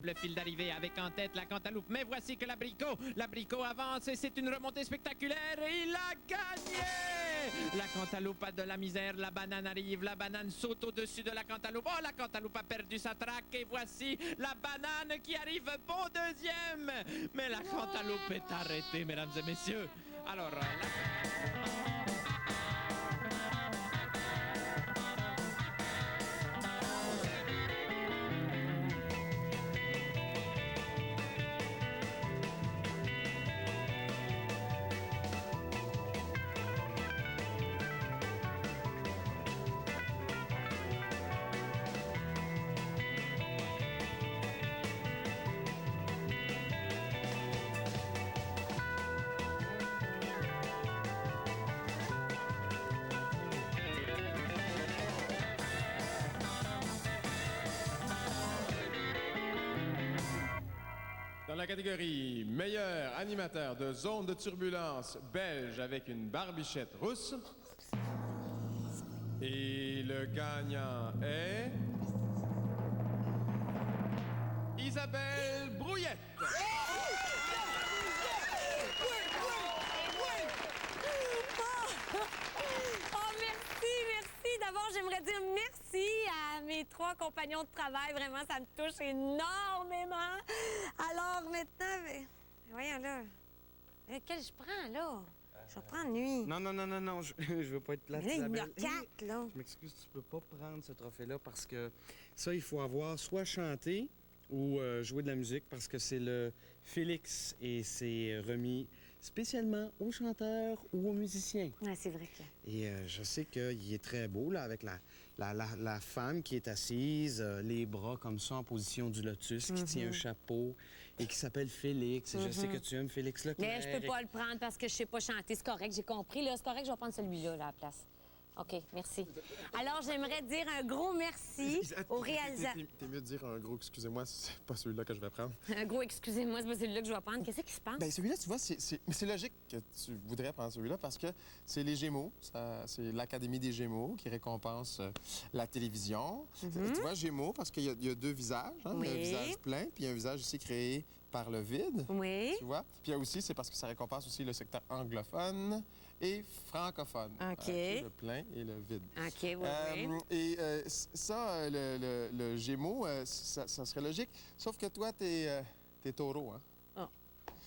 Le fil d'arrivée avec en tête la cantaloupe, mais voici que l'abricot avance et c'est une remontée spectaculaire et il a gagné. La cantaloupe a de la misère, la banane arrive, la banane saute au-dessus de la cantaloupe. Oh, la cantaloupe a perdu sa traque et voici la banane qui arrive bon deuxième. Mais la cantaloupe est arrêtée, mesdames et messieurs. Alors, dans la catégorie meilleur animateur de zone de turbulence belge avec une barbichette rousse. Et le gagnant est... Isabelle Brouillette. Oh, merci. D'abord, j'aimerais dire merci à mes 3 compagnons de travail. Vraiment, ça me touche énormément. Alors, maintenant, voyons là. Lequel je prends, là? Je vais prendre lui. Non, je veux pas être plate, Mais là, il y en a Isabelle. 4, là. Je m'excuse, tu peux pas prendre ce trophée-là parce que ça, il faut avoir soit chanté ou jouer de la musique parce que c'est le Félix et c'est remis spécialement aux chanteurs ou aux musiciens. Ouais, c'est vrai que... Et je sais qu'il est très beau, là, avec la femme qui est assise, les bras comme ça en position du lotus, qui tient un chapeau et qui s'appelle Félix. Et je sais que tu aimes Félix Leclerc. Mais je peux pas le prendre parce que je sais pas chanter. C'est correct, j'ai compris. Là, c'est correct, je vais prendre celui-là, là, à la place. OK, merci. Alors, j'aimerais dire un gros merci au réalisateur. T'es mieux de dire un gros excusez-moi, c'est pas celui-là que je vais prendre. Un gros excusez-moi, c'est pas celui-là que je vais prendre. Qu'est-ce qui se passe? Ben celui-là, tu vois, c'est logique que tu voudrais prendre celui-là parce que c'est les Gémeaux. C'est l'Académie des Gémeaux qui récompense la télévision. Tu vois, Gémeaux, parce qu'il y a 2 visages. Hein? Oui. Il y a un visage plein, puis il y a un visage aussi créé par le vide. Oui. Tu vois? Puis il y a aussi, c'est parce que ça récompense aussi le secteur anglophone et francophone. OK. Le plein et le vide. OK, oui. Et ça, le Gémeaux, ça serait logique. Sauf que toi, t'es taureau, hein?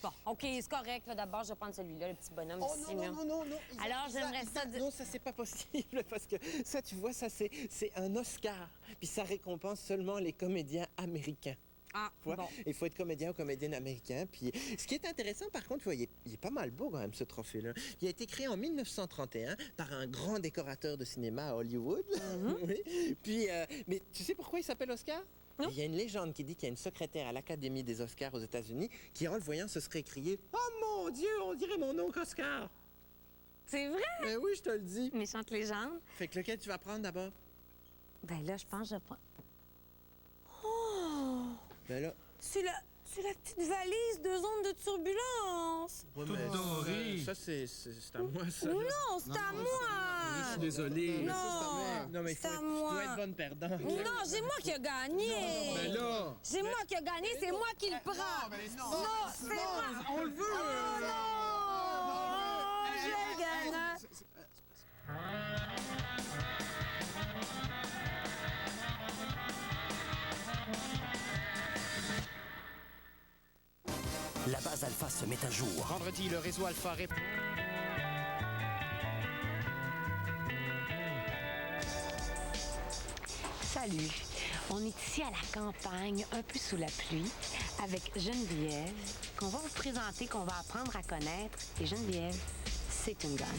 Bon, OK, c'est correct. Là, d'abord, je vais prendre celui-là, le petit bonhomme Oh ici. non, là. non. Alors, j'aimerais ça... Non, ça, c'est pas possible, parce que ça, tu vois, ça, c'est un Oscar. Puis ça récompense seulement les comédiens américains. Ah, Tu vois? bon. Il faut être comédien ou comédienne américain. Puis ce qui est intéressant, par contre, tu vois, il est pas mal beau quand même, ce trophée-là. Il a été créé en 1931 par un grand décorateur de cinéma à Hollywood. Oui. Puis, mais tu sais pourquoi il s'appelle Oscar? Non. Il y a une légende qui dit qu'il y a une secrétaire à l'Académie des Oscars aux États-Unis qui, en le voyant, se serait criée « Oh mon Dieu, on dirait mon oncle Oscar! C'est vrai? » Ben oui, je te le dis. Méchante légende. Fait que lequel tu vas prendre d'abord? Ben là, je pense que je vais prendre... Oh! Ben là... C'est la petite valise de zone de turbulence. Ouais, Toute mais dorée. Ça, c'est à moi, ça. Non, c'est à moi! Je suis désolé. Non, Non, mais c'est à tu moi. dois être bonne perdante. Non, c'est moi qui ai gagné. Mais là... C'est moi qui ai gagné, c'est moi qui le prends. Non, c'est moi. On le veut! Oh non! J'ai gagné. La base Alpha se met à jour. vendredi, le réseau Alpha répond. Salut, on est ici à la campagne, un peu sous la pluie, avec Geneviève, qu'on va vous présenter, qu'on va apprendre à connaître. Et Geneviève, c'est une gagnante.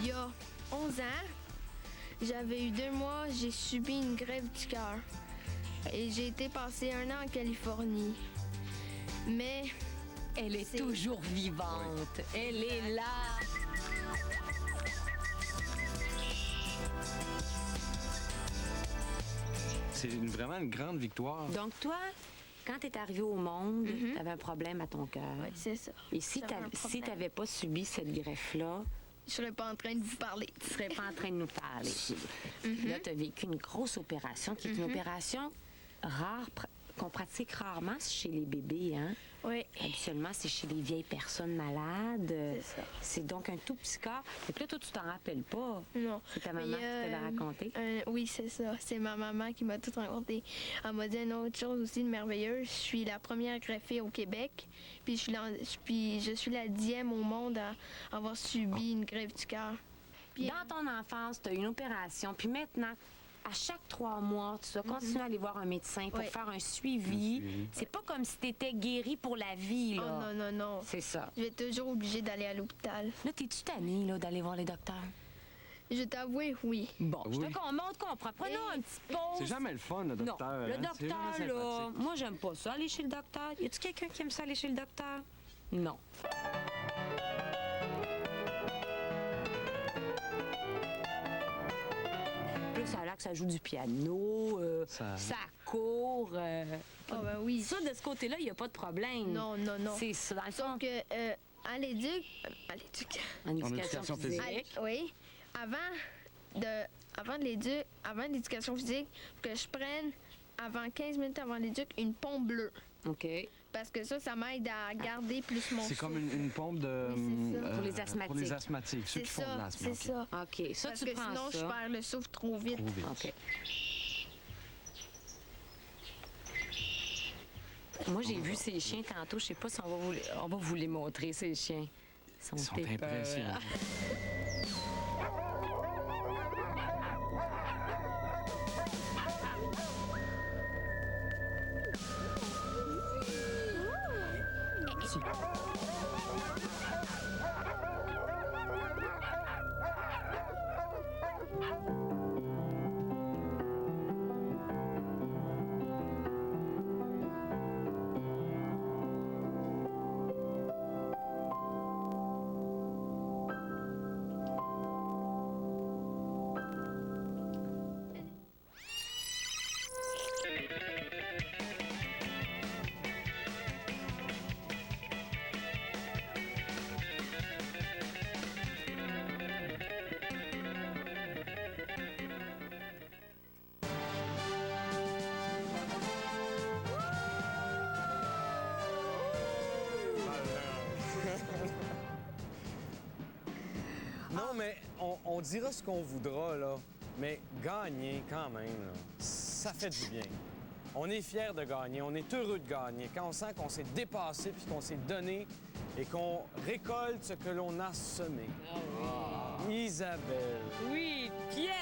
Il y a 11 ans, j'avais eu 2 mois, j'ai subi une grève du cœur. Et j'ai été passer 1 an en Californie. Mais Elle est toujours vivante. Elle est là. C'est vraiment une grande victoire. Donc toi, quand tu es arrivé au monde, tu avais un problème à ton cœur. oui, c'est ça. Et si J'avais un tu problème. n'avais pas subi cette greffe-là, je serais pas en train de vous parler. Tu serais pas en train de nous parler. Là, tu as vécu une grosse opération qui est une opération rare, qu'on pratique rarement chez les bébés, hein? Oui. Habituellement, c'est chez les vieilles personnes malades. C'est ça. C'est donc un tout petit corps. Fait que là, toi, tu t'en rappelles pas. Non. C'est ta maman qui te l'a raconté. Oui, c'est ça. C'est ma maman qui m'a tout raconté. Elle m'a dit une autre chose aussi de merveilleuse. Je suis la première greffée au Québec. Puis je suis la 10e au monde à avoir subi une greffe du cœur. Puis, Dans ton enfance, tu as eu une opération. Puis maintenant, à chaque 3 mois, tu dois continuer à aller voir un médecin pour Oui. faire un suivi. C'est pas comme si tu étais guéri pour la vie, là. Oh non, non, non. C'est ça. Je vais toujours obligée d'aller à l'hôpital. Là, t'es-tu tannée, là, d'aller voir les docteurs? Je t'avoue, oui. Bon, je Oui. te montre, comprends. Prenons un petit pause. C'est jamais le fun, le docteur. Non, le hein? C'est docteur, jamais là, sympathique. moi, j'aime pas ça, aller chez le docteur. Y a-tu quelqu'un qui aime ça, aller chez le docteur? Non. Là, ça a l'air que ça joue du piano, Ça- ça court. Ah ben oui. Ça, de ce côté-là, il n'y a pas de problème. Non, non, non. C'est ça. Dans le fond, Sauf que à l'éduc... À l'éduc... en éducation éducation physique. physique. Oui. Avant l'éducation physique, que je prenne, 15 minutes avant l'éduc, une pompe bleue. OK. Parce que ça m'aide à garder plus mon C'est souffle. comme une pompe de... Oui, c'est ça. Pour les asthmatiques. Pour les asthmatiques, ceux C'est qui font de ça, l'asthme. c'est ok. ça. OK. Ça, Parce tu que prends sinon, ça. je perds le souffle trop vite. Trop vite. OK. Moi, j'ai vu ces chiens tantôt. Je sais pas si on va vous les montrer, ces chiens. Ils sont impressionnants. Non, mais on dira ce qu'on voudra, là. Mais gagner, quand même, là, ça fait du bien. On est fiers de gagner, on est heureux de gagner. Quand on sent qu'on s'est dépassé puis qu'on s'est donné et qu'on récolte ce que l'on a semé. Isabelle, Oui, Pierre!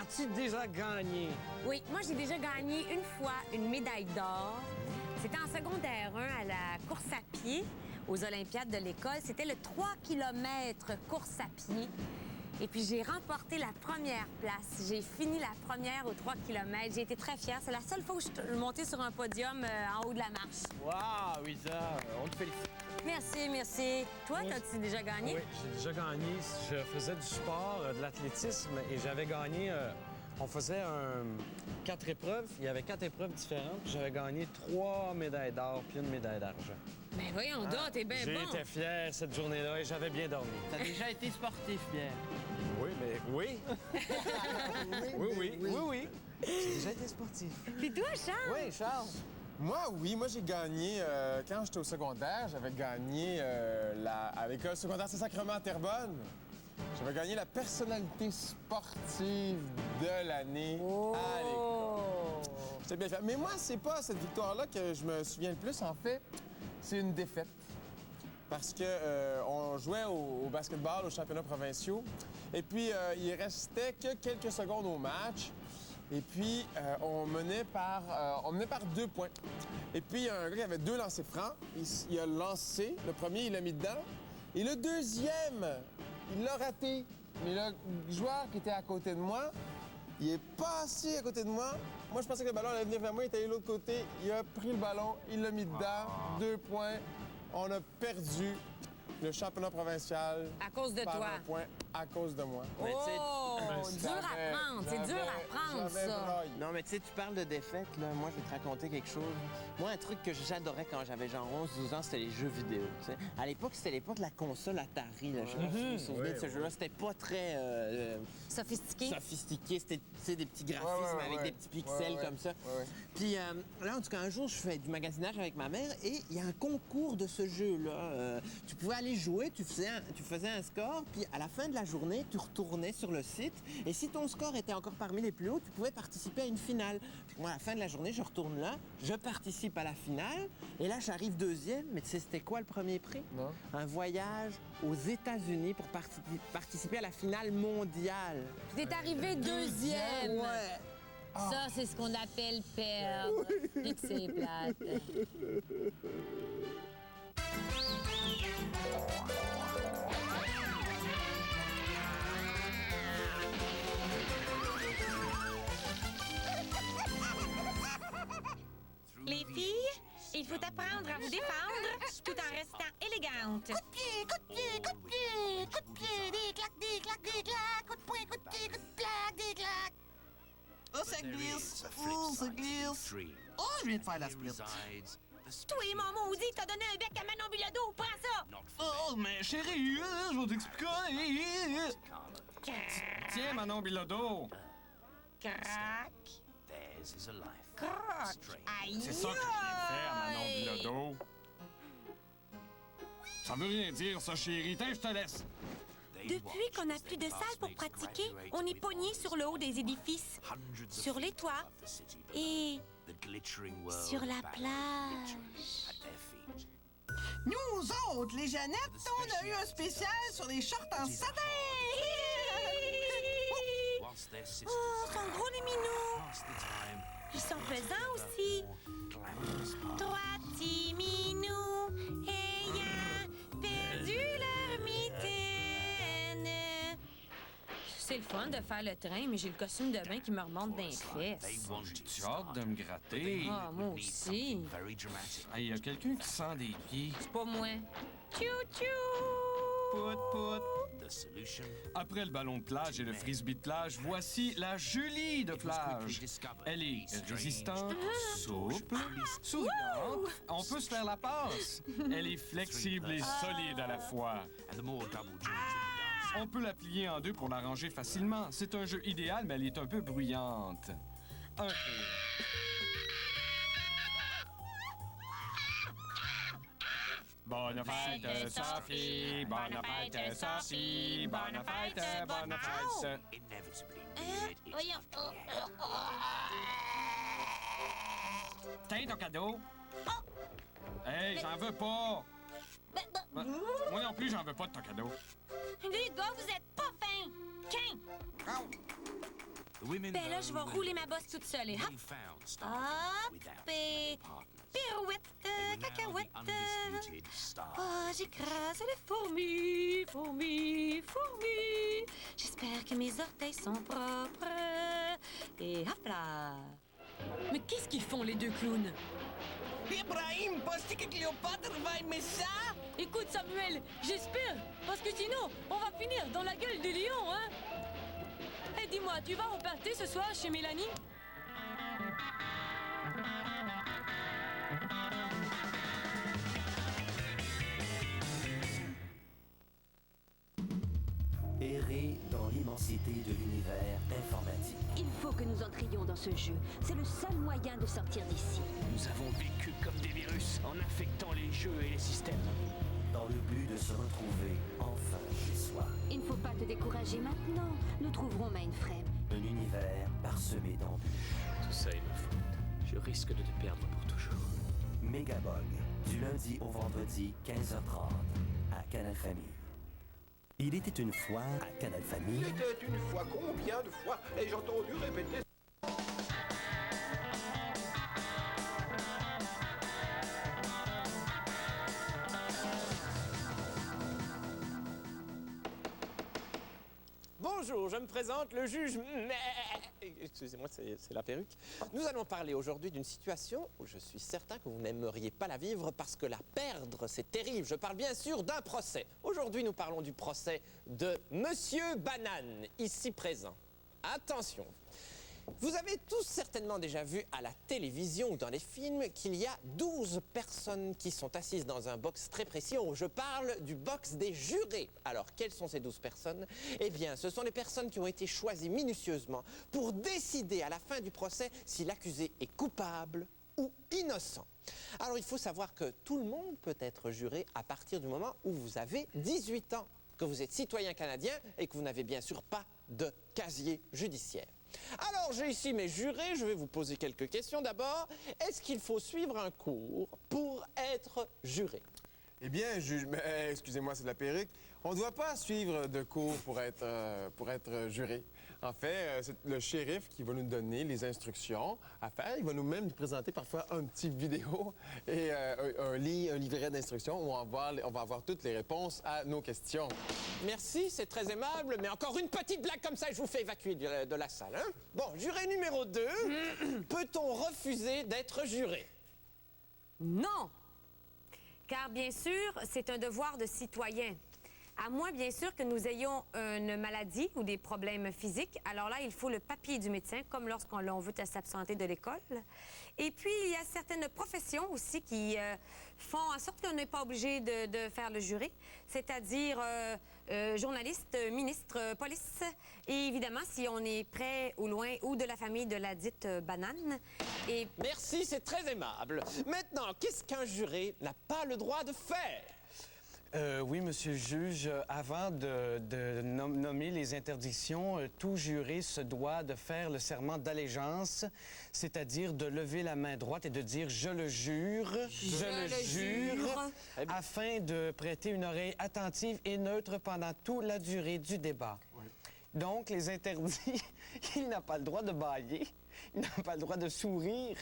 as-tu déjà gagné? Oui, moi j'ai déjà gagné une fois une médaille d'or. C'était en secondaire 1 à la course à pied aux Olympiades de l'école. C'était le 3 km course à pied. Et puis j'ai remporté la première place. J'ai fini la première aux 3 km. J'ai été très fière. C'est la seule fois où je suis montée sur un podium en haut de la marche. Wow, Isa, on te félicite. Merci, merci. Toi, t'as-tu déjà gagné? Oui, j'ai déjà gagné. Je faisais du sport, de l'athlétisme, et j'avais gagné... on faisait 4 épreuves. Il y avait 4 épreuves différentes. J'avais gagné 3 médailles d'or puis une médaille d'argent. Ben voyons donc, t'es bien bon. J'étais fier cette journée-là et j'avais bien dormi. T'as déjà été sportif, Pierre. Oui, mais oui. oui. J'ai déjà été sportif. Puis toi, Charles? Oui, Charles. Moi, j'ai gagné, quand j'étais au secondaire, j'avais gagné à l'école secondaire Saint-Sacrement à Terrebonne. J'avais gagné la personnalité sportive de l'année à l'école. J'étais bien fier. Mais moi, c'est pas cette victoire-là que je me souviens le plus. En fait, c'est une défaite. Parce que on jouait au basketball, aux championnats provinciaux. Et puis, il restait que quelques secondes au match. Et puis, on menait par 2 points. Et puis, il y a un gars qui avait 2 lancers francs. Il a lancé. Le premier, il l'a mis dedans. Et le deuxième, il l'a raté. Mais le joueur qui était à côté de moi, il est passé à côté de moi. Moi, je pensais que le ballon allait venir vers moi. Il était allé de l'autre côté. Il a pris le ballon. Il l'a mis dedans. 2 points. On a perdu le championnat provincial. À cause de par toi. 1 point à cause de moi. Mais tu sais, Oh, dur à prendre. C'est dur à prendre, ça. Non, mais tu sais, tu parles de défaite, là. Moi, je vais te raconter quelque chose. Moi, un truc que j'adorais quand j'avais genre 11-12 ans, c'était les jeux vidéo, tu sais. À l'époque, c'était l'époque de la console Atari, là. Je sais pas si vous vous souvenez de ce jeu-là. C'était pas très... Sophistiqué. sophistiqué. C'était, tu sais, des petits graphismes avec des petits pixels comme ça. Puis là, en tout cas, un jour, je fais du magasinage avec ma mère et il y a un concours de ce jeu-là. Tu pouvais aller jouer, tu faisais un score, puis à la fin de la journée, tu retournais sur le site et si ton score était encore parmi les plus hauts, tu pouvais participer à une finale. Puis moi, à la fin de la journée, je retourne là, je participe à la finale et là, j'arrive deuxième. Mais tu sais, c'était quoi le premier prix? Non. Un voyage aux États-Unis pour participer à la finale mondiale. T'es arrivé deuxième. Ouais. Ça, c'est ce qu'on appelle perdre. Puis que c'est plate. Les filles, il faut apprendre à vous défendre tout en restant élégante. Coup de pied, coup de pied, coup de pied, coup de pied, des claques, des claques, des claques, coup de poing, coup de pied, coup de claque, des claques. Oh, ça glisse, oh, ça glisse. Oh, je viens de faire la split. Toi, mon maudit, t'as donné un bec à Manon Bilodeau, prends ça! Oh, mais chérie, je vais t'expliquer. Tiens, Manon Bilodeau. Crac, croc, aïe! C'est ça que je viens de faire, Manon Bilodeau. Ça veut rien dire, ça, chérie. Tiens, je te laisse. Depuis qu'on n'a plus de salle pour pratiquer, on est pogné sur le haut des édifices, sur les toits et sur la plage. Nous autres, les Jeannettes, on a eu un spécial sur les shorts en satin. Oh, sont gros les minous! Ils sont pesants aussi. 3 petits minous ayant perdu leur mitaine. C'est le fun de faire le train, mais j'ai le costume de bain qui me remonte dans les fesses. Tu as hâte de me gratter? Ah, moi aussi. Il y a quelqu'un qui sent des pieds. C'est pas moi. Tchou-tchou! Pout, pout. Après le ballon de plage et le frisbee de plage, voici la Julie de plage. Elle est résistante, souple, souriante. On peut se faire la passe. Elle est flexible et solide à la fois. On peut la plier en deux pour la ranger facilement. C'est un jeu idéal, mais elle est un peu bruyante. Un peu. Bonne fête, Sophie! Bonne fête, Sophie! Bonne fête, bonne fête! Voyons. Tiens ton cadeau! Hey, j'en veux pas! Moi non plus, j'en veux pas de ton cadeau. Les gars, vous êtes pas fins! Quin! Ben là, je vais rouler ma bosse toute seule et hop! Hop! Et... pirouette, cacahuète. Oh, j'écrase les fourmis, fourmis, fourmis. J'espère que mes orteils sont propres. Et hop là. Mais qu'est-ce qu'ils font, les deux clowns? Ibrahim, penses-tu que Cléopâtre va aimer ça? Écoute, Samuel, j'espère, parce que sinon, on va finir dans la gueule du lion, hein? Et dis-moi, tu vas au party ce soir chez Mélanie? Errer dans l'immensité de l'univers informatique. Il faut que nous entrions dans ce jeu. C'est le seul moyen de sortir d'ici. Nous avons vécu comme des virus en infectant les jeux et les systèmes. Dans le but de se retrouver enfin chez soi. Il ne faut pas te décourager maintenant. Nous trouverons Mainframe. Un univers parsemé d'embûches. Tout ça est ma faute. Je risque de te perdre pour toujours. Megabug, du lundi au vendredi, 15h30, à Canal Famille. Il était une fois à Canal Famille. Il était une fois, combien de fois ai-je entendu répéter? Bonjour, je me présente, le juge... Excusez-moi, c'est la perruque. Nous allons parler aujourd'hui d'une situation où je suis certain que vous n'aimeriez pas la vivre parce que la perdre, c'est terrible. Je parle bien sûr d'un procès. Aujourd'hui, nous parlons du procès de Monsieur Banane, ici présent. Attention, Vous avez tous certainement déjà vu à la télévision ou dans les films qu'il y a 12 personnes qui sont assises dans un box très précis. Je parle du box des jurés. Alors, quelles sont ces 12 personnes? Eh bien, ce sont les personnes qui ont été choisies minutieusement pour décider à la fin du procès si l'accusé est coupable ou innocent. Alors, il faut savoir que tout le monde peut être juré à partir du moment où vous avez 18 ans, que vous êtes citoyen canadien et que vous n'avez bien sûr pas de casier judiciaire. Alors, j'ai ici mes jurés, je vais vous poser quelques questions. D'abord, est-ce qu'il faut suivre un cours pour être juré? Eh bien, juge, excusez-moi, c'est de la perruque. On ne doit pas suivre de cours pour être juré. En fait, c'est le shérif qui va nous donner les instructions à faire. Il va nous même présenter parfois un petit vidéo et un livret d'instructions où on va avoir toutes les réponses à nos questions. Merci, c'est très aimable, mais encore une petite blague comme ça, je vous fais évacuer de la salle. Hein? Bon, juré numéro 2, peut-on refuser d'être juré? Non! Car bien sûr, c'est un devoir de citoyen. À moins, bien sûr, que nous ayons une maladie ou des problèmes physiques. Alors là, il faut le papier du médecin, comme lorsqu'on veut s'absenter de l'école. Et puis, il y a certaines professions aussi qui font en sorte qu'on n'est pas obligé de faire le jury, c'est-à-dire journaliste, ministre, police. Et évidemment, si on est près ou loin ou de la famille de la dite banane. Et... Merci, c'est très aimable. Maintenant, qu'est-ce qu'un juré n'a pas le droit de faire? Oui, monsieur le juge, avant de nommer les interdictions, tout juré se doit de faire le serment d'allégeance, c'est-à-dire de lever la main droite et de dire « je le jure, je le jure », afin de prêter une oreille attentive et neutre pendant toute la durée du débat. Oui. Donc, les interdits, il n'a pas le droit de bâiller, il n'a pas le droit de sourire.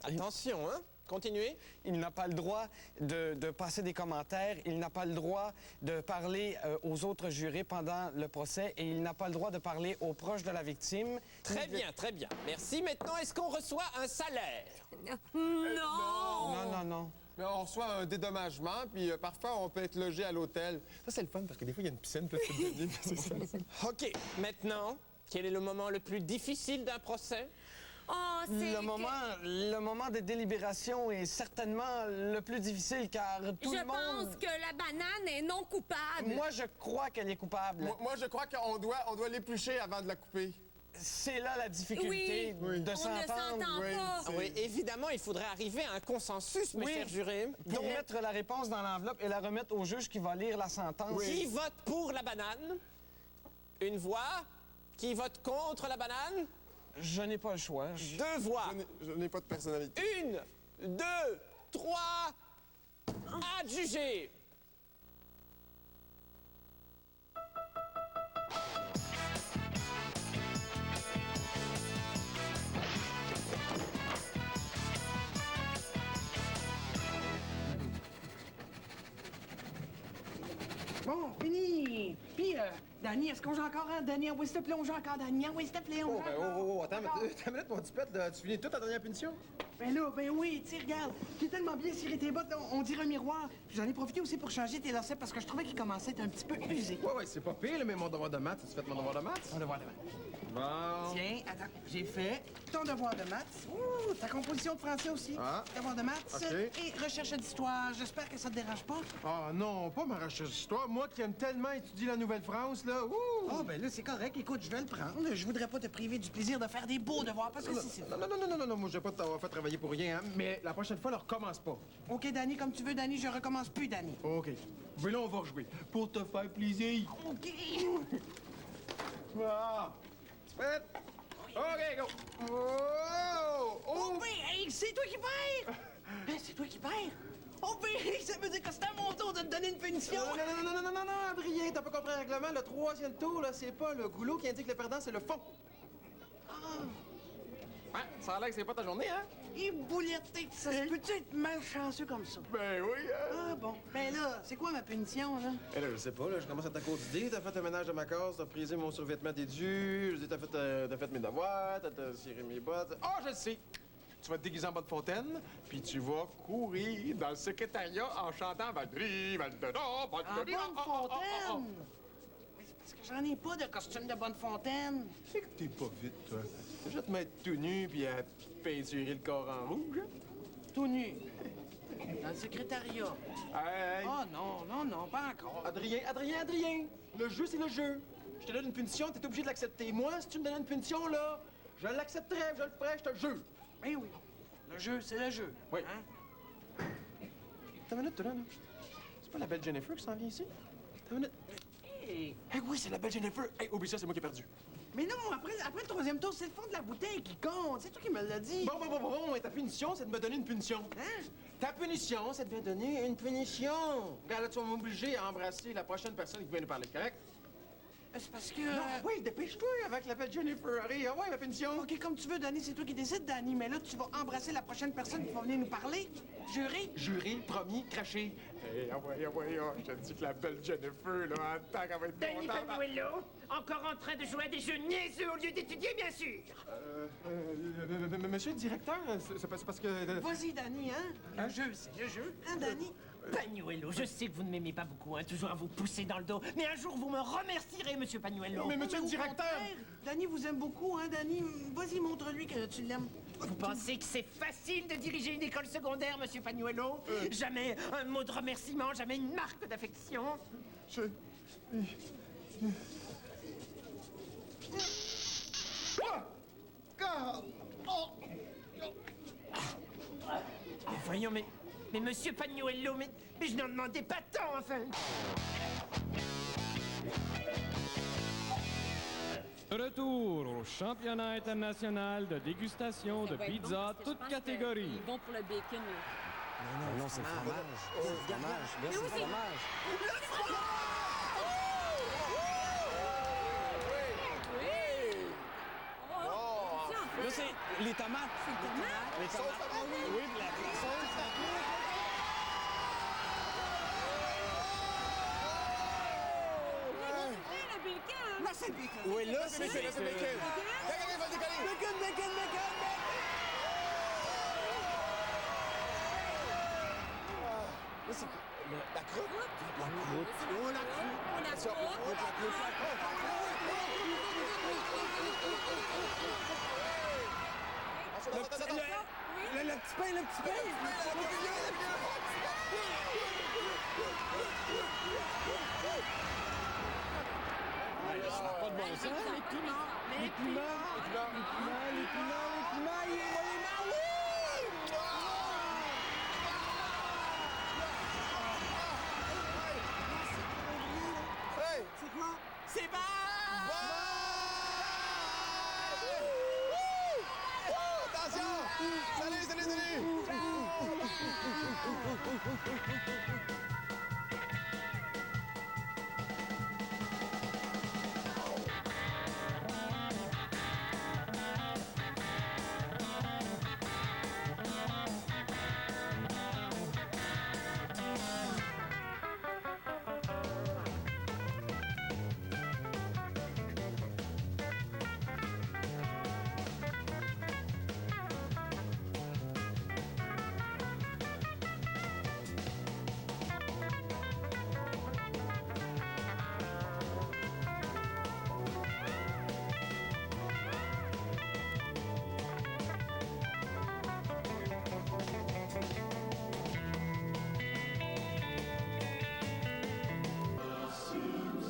Attention, hein? Continuez. Il n'a pas le droit de passer des commentaires, il n'a pas le droit de parler aux autres jurés pendant le procès et il n'a pas le droit de parler aux proches de la victime. Très bien, très bien. Merci. Maintenant, est-ce qu'on reçoit un salaire? Non! Non. Mais on reçoit un dédommagement, puis parfois, on peut être logé à l'hôtel. Ça, c'est le fun, parce que des fois, il y a une piscine, puis c'est ça. OK. Maintenant, quel est le moment le plus difficile d'un procès? Oh, le moment des délibérations est certainement le plus difficile car tout le monde... Je pense que la banane est non coupable. Moi, je crois qu'elle est coupable. Moi, je crois qu'on doit l'éplucher avant de la couper. C'est là la difficulté de s'entendre. Oui, évidemment, il faudrait arriver à un consensus, mes chers jurés. Pour mettre la réponse dans l'enveloppe et la remettre au juge qui va lire la sentence. Qui vote pour la banane? Une voix. Qui vote contre la banane? Je n'ai pas le choix. 2 voix. Je n'ai pas de personnalité. 1, 2, 3. Adjugé. Bon, fini. Puis, Danny, est-ce qu'on joue encore, hein? Danny, oui, s'il te plaît, on joue encore, Danny. Oui, s'il te plaît, on joue encore. Attends une minute, mon tipette, là. Tu finis toute ta dernière punition? Ben là, ben oui, tu sais, regarde. J'ai tellement bien ciré tes bottes, là, on dirait un miroir. Puis j'en ai profité aussi pour changer tes lacets parce que je trouvais qu'ils commençaient à être un petit peu usés. Ouais, c'est pas pire, mais mon devoir de maths, as-tu fait mon devoir de maths? Mon devoir de maths. Bon. Tiens, attends, j'ai fait ton devoir de maths. Ouh, ta composition de français aussi. Ah. Devoir de maths. OK. Et recherche d'histoire. J'espère que ça te dérange pas. Ah non, pas ma recherche d'histoire. Moi qui aime tellement étudier la Nouvelle-France, là. Ouh! Oh, ben là, c'est correct. Écoute, je vais le prendre. Je voudrais pas te priver du plaisir de faire des beaux devoirs parce que c'est... Non, moi, je vais pas t'avoir fait travailler pour rien, hein. Mais la prochaine fois, ne recommence pas. OK, Danny, comme tu veux, Danny, je recommence plus, Danny. OK. Mais là, on va rejouer. Pour te faire plaisir. OK. Ah! Prête? OK, go! Oh! Oh, ben, hey, c'est toi qui perds! Ben, c'est toi qui perds! Oh, ben, ça veut dire que c'est à mon tour de te donner une punition! Non, Adrien, t'as pas compris le règlement. Le 3e tour, là, c'est pas le goulot qui indique le perdant, c'est le fond. Ouais, ça a l'air que c'est pas ta journée, hein? Et bouletté, ça se peut-tu être malchanceux comme ça? Ben oui, hein? Ah bon. Ben là, c'est quoi ma punition, là? Eh là, je sais pas, là, je commence à ta cour d'idée. T'as fait le ménage de ma case, t'as prisé mon survêtement dédu, je dis, t'as fait mes devoirs, t'as ciré mes bottes. Oh, je le sais! Tu vas te déguiser en bonne fontaine, puis tu vas courir dans le secrétariat en chantant Valdry, Valdera, Valdera. En bonne fontaine? J'en ai pas de costume de Bonnefontaine. C'est que t'es pas vite, toi. T'as juste te mettre tout nu puis à peinturer le corps en rouge, hein? Tout nu. Dans le secrétariat. Hey! Oh non, non, non, pas encore. Adrien! Le jeu, c'est le jeu. Je te donne une punition, t'es obligé de l'accepter. Moi, si tu me donnais une punition, là, je l'accepterais, je le ferais, je te le jure. Ben oui. Le jeu, c'est le jeu. Oui. Hein? T'as une minute, toi, là? C'est pas la belle Jennifer qui s'en vient ici? T'as une minute. Hey. Hey, oui, c'est la belle Jennifer. Hey, oublie ça, c'est moi qui ai perdu. Mais non, après le troisième tour, c'est le fond de la bouteille qui compte. C'est toi qui me l'as dit. Bon, et ta punition, c'est de me donner une punition. Hein? Ta punition, c'est de me donner une punition. Regarde, là, tu vas m'obliger à embrasser la prochaine personne qui vient nous parler, correct? C'est parce que... Non, oui, dépêche-toi avec la belle Jennifer. Allez, ah ouais, ma punition. OK, comme tu veux, Danny, c'est toi qui décides, Danny. Mais là, tu vas embrasser la prochaine personne qui va venir nous parler. Juré? Juré, promis, craché. Hey, ah ouais, je te dis que la belle Jennifer, là, attends qu'elle va être Danny contente. Panuello, encore en train de jouer à des jeux niaiseux au lieu d'étudier, bien sûr. Monsieur le directeur, c'est parce que... Vas-y, Danny, hein? Le jeu, c'est le jeu. Hein, Danny? Panuello, je sais que vous ne m'aimez pas beaucoup, hein, toujours à vous pousser dans le dos. Mais un jour, vous me remercierez, monsieur Panuello. Mais monsieur le directeur... Danny vous aime beaucoup, hein, Danny? Vas-y, montre-lui que tu l'aimes. Vous pensez que c'est facile de diriger une école secondaire, monsieur Panuello? Jamais un mot de remerciement, jamais une marque d'affection. Voyons, mais monsieur Panuello, mais je n'en demandais pas tant, enfin. Retour au championnat international de dégustation de pizza, toutes catégories. Ils vont pour le bacon. Non, c'est le fromage. C'est le fromage. Là, c'est le fromage. Là, c'est les tomates. Les tomates. Oui, puis la sauce. Là, c'est le bacon. Oui, là, c'est le Bacon! Regardez, va décoller! Bacon! Là, c'est la croûte. La croûte. Oh, la croûte. Attention, la croûte. Le petit pain. Ça n'a pas de bon sens. Les piments, C'est quoi? C'est bon!